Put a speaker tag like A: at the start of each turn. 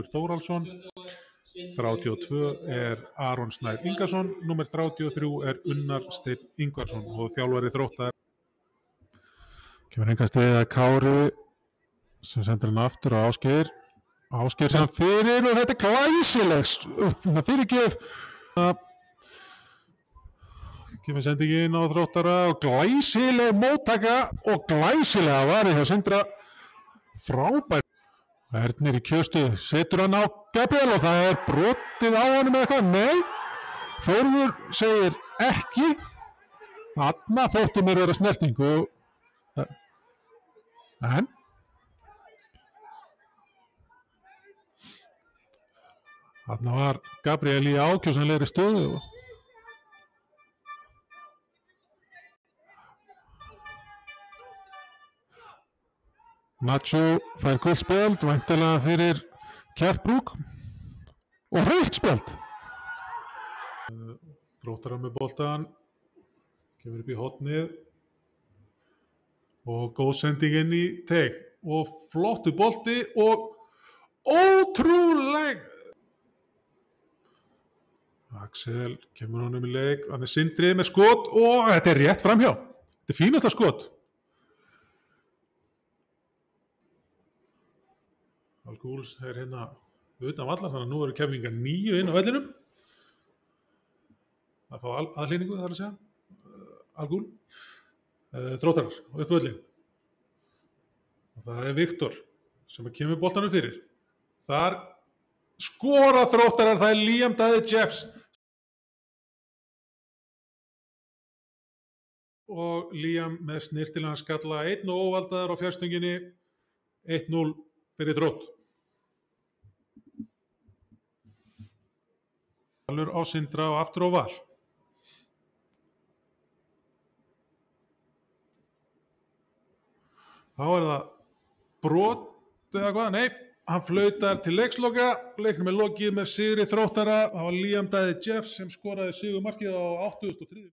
A: Baldur Þórhallsson, 32 er Aron Snær Ingason, númer 33 er Unnar Steinn Ingvarsson og þjálfari Þróttar. Kemur einhverstið að Kári sem sendir hann aftur á Ásgeir. Ásgeir sem fyrir og þetta er glæsilegst fyrirgjöf. Kemur sendingin á Þróttara og glæsileg móttaka og glæsilega varið hjá Sindra. Frábær. Ernir í kjöstuð, setur hann á Gabriel og það er brotið á honum með eitthvað. Nei, Þórður segir ekki. Þarna þótti mér vera snertingu. En þarna var Gabriel í ákjósanlegri stöðu. Nacho fær gult spjald, væntanlega fyrir Kjærbrúk og rautt spjald. Þróttarar með boltann, kemur upp í hornið og góð sending inn í teig og flottu bolti og ótrúleg. Axel kemur honum í leik, hann er Sindri með skot og þetta er rétt framhjá. Þetta er fínasta skot. Alguls er hérna utan vallar, þannig að nú eru Keflvíkingar 9 inn á vellinum. Það fá aðhlýningu þar að segja. Algul. Þróttarar upp völlin. Og það er Viktor sem kemur boltanum fyrir. Þar skora Þróttarar, það er Liam Daði Jeffs. Og Liam með snirtilegan skalla 1 og óvaldaður á fjárstönginu. 1-0 fyrir Þrótt. Valur á Sindra og aftur á Val. Þá er það brot eða hvað? Nei, hann flautar til leiksloka. Leiknum er lokið með sigri Þróttara. Það var Liam Daði Jeffs sem skoraði sigurmarkið á 83.